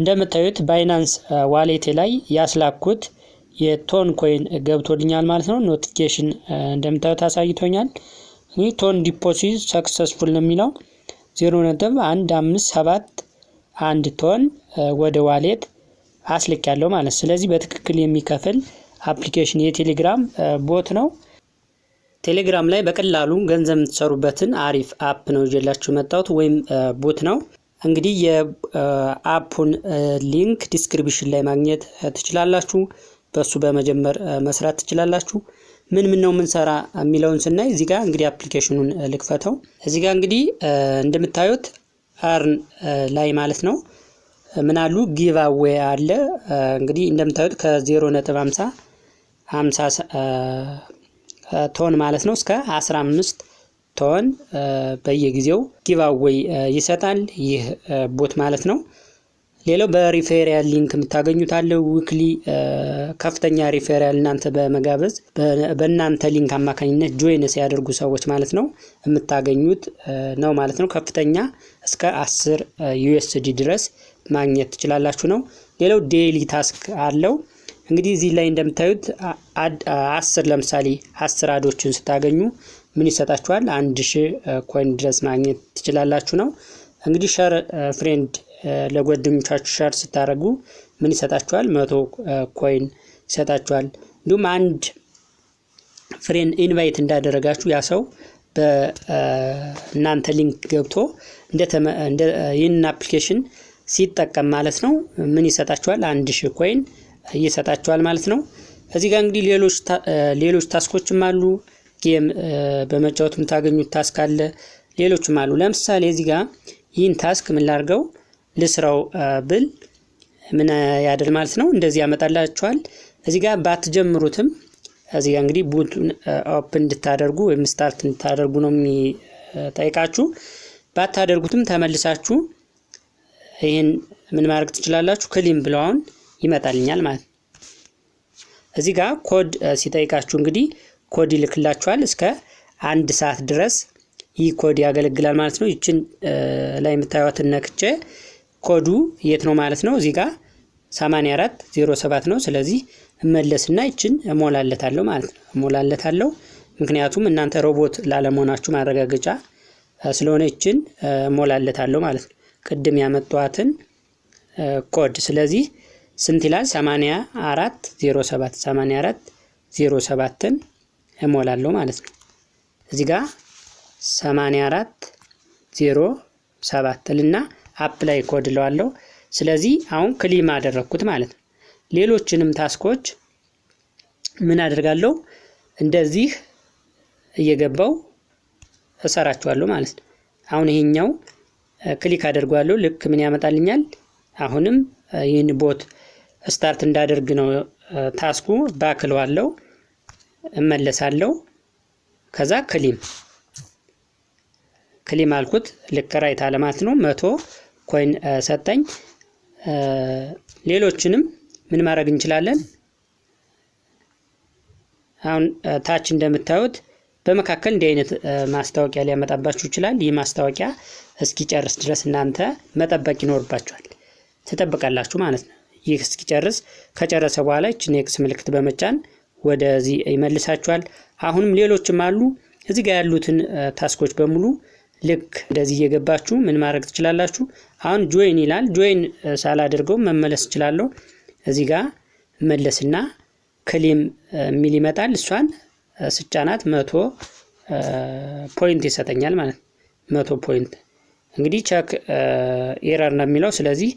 እንደምታዩት ባይናንስ ዋሌቴ ላይ ያስላኩት የቶን ኮይን ገብቶልኛል ማለት ነው። ኖቲፊኬሽን እንደምታዩት አሳይቶኛል። ይህ ቶን ዲፖዚት ሰክሰስፉል ነው የሚለው 0.1571 ቶን ወደ ዋሌት አስልኬያለሁ ማለት። ስለዚህ በትክክል የሚከፍል አፕሊኬሽን የቴሌግራም ቦት ነው። ቴሌግራም ላይ በቀላሉ ገንዘብ የምትሰሩበትን አሪፍ አፕ ነው ይዤላችሁ መጣሁት ወይም ቦት ነው። እንግዲህ የአፑን ሊንክ ዲስክሪፕሽን ላይ ማግኘት ትችላላችሁ። በሱ በመጀመር መስራት ትችላላችሁ። ምን ነው የምንሰራ የሚለውን ስናይ እዚህ ጋር እንግዲህ አፕሊኬሽኑን ልክፈተው። እዚህ ጋር እንግዲህ እንደምታዩት አርን ላይ ማለት ነው ምን አሉ ጊቭ አዌይ አለ። እንግዲህ እንደምታዩት ከ0.50 ቶን ማለት ነው እስከ 15 ቶን በየጊዜው ጊቭ አዌይ ይሰጣል ይህ ቦት ማለት ነው። ሌላው በሪፌራል ሊንክ የምታገኙት አለ። ዊክሊ ከፍተኛ ሪፌራል እናንተ በመጋበዝ በእናንተ ሊንክ አማካኝነት ጆይን ሲያደርጉ ሰዎች ማለት ነው የምታገኙት ነው ማለት ነው። ከፍተኛ እስከ 10 USD ድረስ ማግኘት ትችላላችሁ ነው። ሌላው ዴይሊ ታስክ አለው። እንግዲህ እዚህ ላይ እንደምታዩት 10 ለምሳሌ 10 አዶችን ስታገኙ ምን ይሰጣችኋል? 1000 ኮይን ድረስ ማግኘት ትችላላችሁ ነው። እንግዲህ ሸር ፍሬንድ ለጓደኞቻችሁ ሸር ስታደርጉ ምን ይሰጣችኋል? 100 ኮይን ይሰጣችኋል። እንዲሁም አንድ ፍሬንድ ኢንቫይት እንዳደረጋችሁ ያ ሰው በእናንተ ሊንክ ገብቶ እንደ ይህን አፕሊኬሽን ሲጠቀም ማለት ነው ምን ይሰጣችኋል? 1000 ኮይን ይሰጣችኋል ማለት ነው። እዚህ ጋር እንግዲህ ሌሎች ታስኮችም አሉ። ጌም በመጫወት የምታገኙት ታስክ አለ። ሌሎችም አሉ። ለምሳሌ እዚህ ጋር ይህን ታስክ ምን ላድርገው ልስራው ብል ምን ያደርግ ማለት ነው እንደዚህ ያመጣላችኋል። እዚህ ጋር ባትጀምሩትም እዚህ ጋር እንግዲህ ቡቱን ኦፕን እንድታደርጉ ወይም ስታርት እንድታደርጉ ነው የሚጠይቃችሁ። ባታደርጉትም ተመልሳችሁ ይሄን ምን ማድረግ ትችላላችሁ? ክሊም ብለውን ይመጣልኛል ማለት ነው። እዚህ ጋር ኮድ ሲጠይቃችሁ እንግዲህ ኮድ ይልክላችኋል። እስከ 1 ሰዓት ድረስ ይህ ኮድ ያገለግላል ማለት ነው። ይችን ላይ የምታዩትን ነክቼ ኮዱ የት ነው ማለት ነው? እዚህ ጋር 8407 ነው። ስለዚህ እመለስና ይችን እሞላለታለሁ ማለት ነው። እሞላለታለሁ ምክንያቱም እናንተ ሮቦት ላለመሆናችሁ ማረጋገጫ ስለሆነ ይችን እሞላለታለሁ ማለት ነው። ቅድም ያመጣኋትን ኮድ ስለዚህ ስንት ይላል? 8407ን እሞላለሁ ማለት ነው። እዚህ ጋር 8407 ልና አፕላይ ኮድ ለዋለሁ። ስለዚህ አሁን ክሊም አደረኩት ማለት ነው። ሌሎችንም ታስኮች ምን አደርጋለሁ? እንደዚህ እየገባው እሰራቸዋለሁ ማለት ነው። አሁን ይሄኛው ክሊክ አደርጋለሁ። ልክ ምን ያመጣልኛል? አሁንም ይህን ቦት ስታርት እንዳደርግ ነው ታስኩ። ባክለዋለሁ፣ እመለሳለሁ። ከዛ ክሊም አልኩት። ልክ ራይት አለ ማለት ነው። 100 ኮይን ሰጠኝ። ሌሎችንም ምን ማድረግ እንችላለን? አሁን ታች እንደምታዩት በመካከል እንዲህ አይነት ማስታወቂያ ሊያመጣባችሁ ይችላል። ይህ ማስታወቂያ እስኪጨርስ ድረስ እናንተ መጠበቅ ይኖርባችኋል። ትጠብቃላችሁ ማለት ነው። ይህ እስኪጨርስ ከጨረሰ በኋላ እቺን ኤክስ ምልክት በመጫን ወደዚህ ይመልሳችኋል። አሁንም ሌሎችም አሉ። እዚህ ጋር ያሉትን ታስኮች በሙሉ ልክ እንደዚህ እየገባችሁ ምን ማድረግ ትችላላችሁ? አሁን ጆይን ይላል። ጆይን ሳላደርገው መመለስ እችላለሁ። እዚህ ጋር መለስና ክሊም ሚል ይመጣል። እሷን ስጫናት 100 ፖይንት ይሰጠኛል ማለት ነው። 100 ፖይንት እንግዲህ ቸክ ኤረር ነው የሚለው። ስለዚህ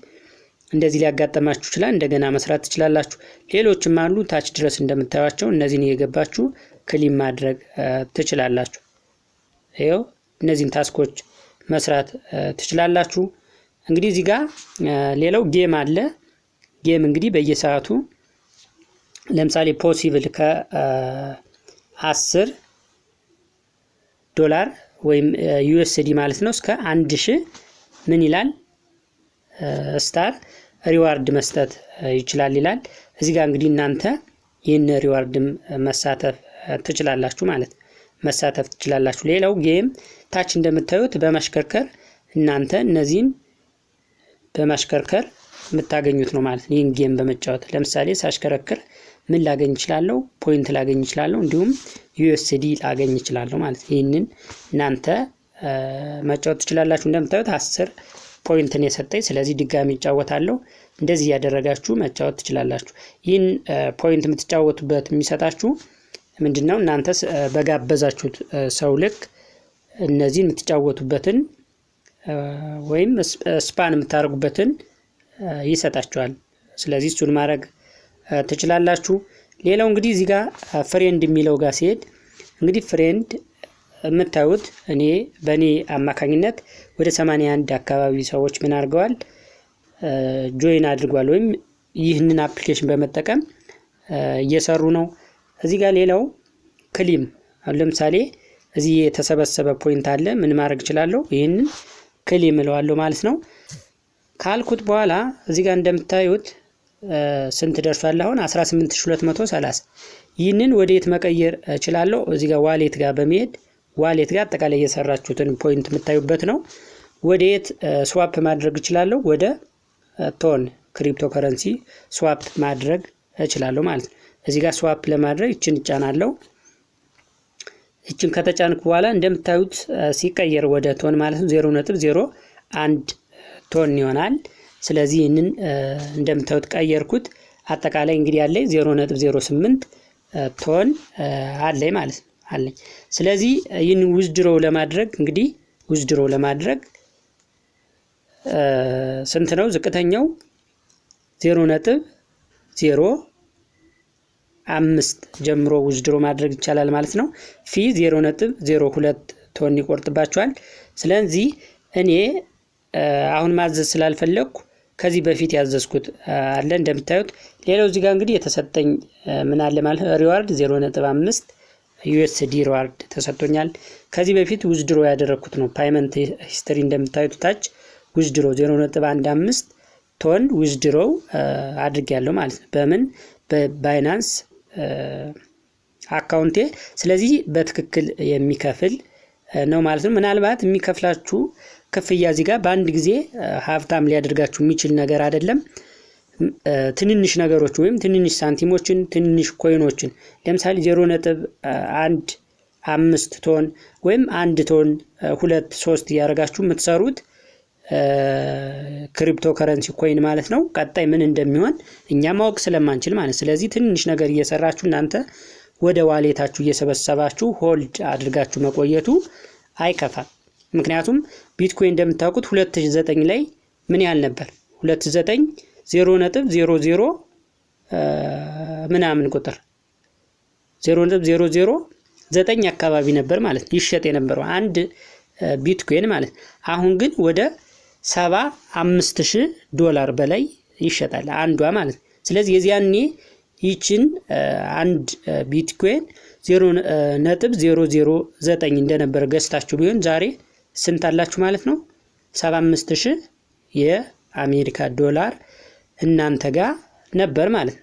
እንደዚህ ሊያጋጥማችሁ ይችላል። እንደገና መስራት ትችላላችሁ። ሌሎችም አሉ ታች ድረስ እንደምታዩቸው። እነዚህን እየገባችሁ ክሊም ማድረግ ትችላላችሁ። ይሄው እነዚህን ታስኮች መስራት ትችላላችሁ። እንግዲህ እዚህ ጋር ሌላው ጌም አለ። ጌም እንግዲህ በየሰዓቱ ለምሳሌ ፖሲብል ከ10 ዶላር ወይም USD ማለት ነው እስከ 1000 ምን ይላል ስታር ሪዋርድ መስጠት ይችላል ይላል። እዚህ ጋር እንግዲህ እናንተ ይህን ሪዋርድም መሳተፍ ትችላላችሁ ማለት መሳተፍ ትችላላችሁ። ሌላው ጌም ታች እንደምታዩት በማሽከርከር እናንተ እነዚህን በማሽከርከር የምታገኙት ነው ማለት ነው። ይህን ጌም በመጫወት ለምሳሌ ሳሽከረክር ምን ላገኝ እችላለሁ? ፖይንት ላገኝ እችላለሁ፣ እንዲሁም ዩኤስዲ ላገኝ እችላለሁ ማለት ነው። ይህንን እናንተ መጫወት ትችላላችሁ። እንደምታዩት 10 ፖይንት ነው የሰጠኝ። ስለዚህ ድጋሚ እጫወታለሁ። እንደዚህ ያደረጋችሁ መጫወት ትችላላችሁ። ይህን ፖይንት የምትጫወቱበት የሚሰጣችሁ ምንድነው? እናንተ በጋበዛችሁት ሰው ልክ እነዚህን የምትጫወቱበትን ወይም ስፓን የምታደርጉበትን ይሰጣችኋል። ስለዚህ እሱን ማድረግ ትችላላችሁ። ሌላው እንግዲህ እዚህ ጋር ፍሬንድ የሚለው ጋር ሲሄድ እንግዲህ ፍሬንድ የምታዩት በእኔ አማካኝነት ወደ 81 አካባቢ ሰዎች ምን አድርገዋል? ጆይን አድርጓል ወይም ይህንን አፕሊኬሽን በመጠቀም እየሰሩ ነው። እዚህ ጋር ሌላው ክሊም፣ ለምሳሌ እዚህ የተሰበሰበ ፖይንት አለ። ምን ማድረግ እችላለሁ? ይህንን ክሊም እለዋለሁ ማለት ነው። ካልኩት በኋላ እዚህ ጋር እንደምታዩት ስንት ደርሷል? አሁን 18230። ይህንን ወዴት መቀየር እችላለሁ? እዚህ ጋር ዋሌት ጋር በመሄድ ዋሌት ጋር አጠቃላይ የሰራችሁትን ፖይንት የምታዩበት ነው። ወዴት ስዋፕ ማድረግ እችላለሁ? ወደ ቶን ክሪፕቶ ከረንሲ ስዋፕ ማድረግ እችላለሁ ማለት ነው። እዚህ ጋር ስዋፕ ለማድረግ እችን እጫናለሁ። እችን ከተጫንኩ በኋላ እንደምታዩት ሲቀየር ወደ ቶን ማለት ነው 0.01 ቶን ይሆናል። ስለዚህ ይህንን እንደምታዩት ቀየርኩት። አጠቃላይ እንግዲህ ያለኝ 0.08 ቶን አለኝ ማለት ነው አለኝ። ስለዚህ ይህንን ዊዝድሮ ለማድረግ እንግዲህ ዊዝድሮ ለማድረግ ስንት ነው? ዝቅተኛው 0.05 ጀምሮ ዊዝድሮ ማድረግ ይቻላል ማለት ነው። ፊ 0.02 ቶን ይቆርጥባቸዋል። ስለዚህ እኔ አሁን ማዘዝ ስላልፈለኩ ከዚህ በፊት ያዘዝኩት አለ እንደምታዩት። ሌላው እዚህ ጋር እንግዲህ የተሰጠኝ ምን አለ ማለት ሪዋርድ 0.5 ዩኤስዲ ሪዋርድ ተሰጥቶኛል። ከዚህ በፊት ዊዝድሮ ያደረኩት ነው። ፓይመንት ሂስትሪ እንደምታዩት ታች ዊዝድሮ 0.15 ቶን ዊዝድሮ አድርጌያለሁ ማለት ነው። በምን በባይናንስ አካውንቴ። ስለዚህ በትክክል የሚከፍል ነው ማለት ነው። ምናልባት የሚከፍላችሁ ክፍያ እዚህ ጋር በአንድ ጊዜ ሀብታም ሊያደርጋችሁ የሚችል ነገር አይደለም። ትንንሽ ነገሮች ወይም ትንንሽ ሳንቲሞችን ትንንሽ ኮይኖችን ለምሳሌ 0.15 ቶን ወይም 1 ቶን 2 3 እያደረጋችሁ የምትሰሩት ክሪፕቶ ከረንሲ ኮይን ማለት ነው። ቀጣይ ምን እንደሚሆን እኛ ማወቅ ስለማንችል ማለት። ስለዚህ ትንንሽ ነገር እየሰራችሁ እናንተ ወደ ዋሌታችሁ እየሰበሰባችሁ ሆልድ አድርጋችሁ መቆየቱ አይከፋም። ምክንያቱም ቢትኮይን እንደምታውቁት 2009 ላይ ምን ያህል ነበር? 2009 0.00 ምናምን ቁጥር 0.009 አካባቢ ነበር ማለት ይሸጥ የነበረው አንድ ቢትኮይን ማለት። አሁን ግን ወደ $75,000 በላይ ይሸጣል አንዷ ማለት። ስለዚህ የዚያኔ ይችን አንድ ቢትኮይን 0.009 እንደነበረ ገዝታችሁ ቢሆን ዛሬ ስንት አላችሁ ማለት ነው? 75,000 የአሜሪካ ዶላር እናንተ ጋር ነበር ማለት ነው።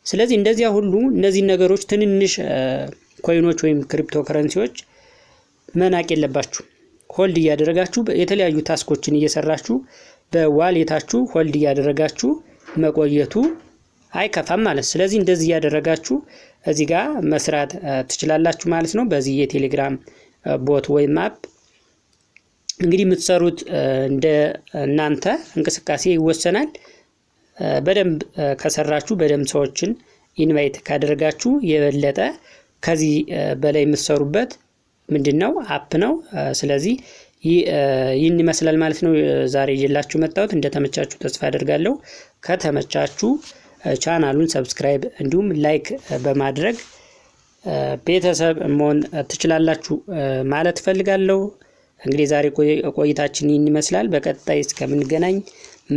ስለዚህ እንደዚያ ሁሉ እነዚህ ነገሮች ትንንሽ ኮይኖች ወይም ክሪፕቶ ከረንሲዎች መናቅ የለባችሁ። ሆልድ እያደረጋችሁ የተለያዩ ታስኮችን እየሰራችሁ በዋሌታችሁ ሆልድ እያደረጋችሁ መቆየቱ አይከፋም ማለት። ስለዚህ እንደዚህ እያደረጋችሁ እዚህ ጋር መስራት ትችላላችሁ ማለት ነው። በዚህ የቴሌግራም ቦት ወይም አፕ እንግዲህ የምትሰሩት እንደ እናንተ እንቅስቃሴ ይወሰናል። በደንብ ከሰራችሁ በደንብ ሰዎችን ኢንቫይት ካደረጋችሁ የበለጠ ከዚህ በላይ የምትሰሩበት ምንድነው አፕ ነው። ስለዚህ ይህን ይመስላል ማለት ነው ዛሬ ይዤላችሁ መጣሁት። እንደተመቻችሁ ተስፋ አደርጋለሁ። ከተመቻችሁ ቻናሉን ሰብስክራይብ እንዲሁም ላይክ በማድረግ ቤተሰብ መሆን ትችላላችሁ ማለት ፈልጋለሁ። እንግዲህ ዛሬ ቆይታችን ይህን ይመስላል። በቀጣይ እስከምንገናኝ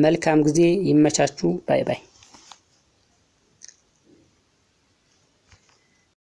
መልካም ጊዜ ይመቻችሁ። ባይ ባይ።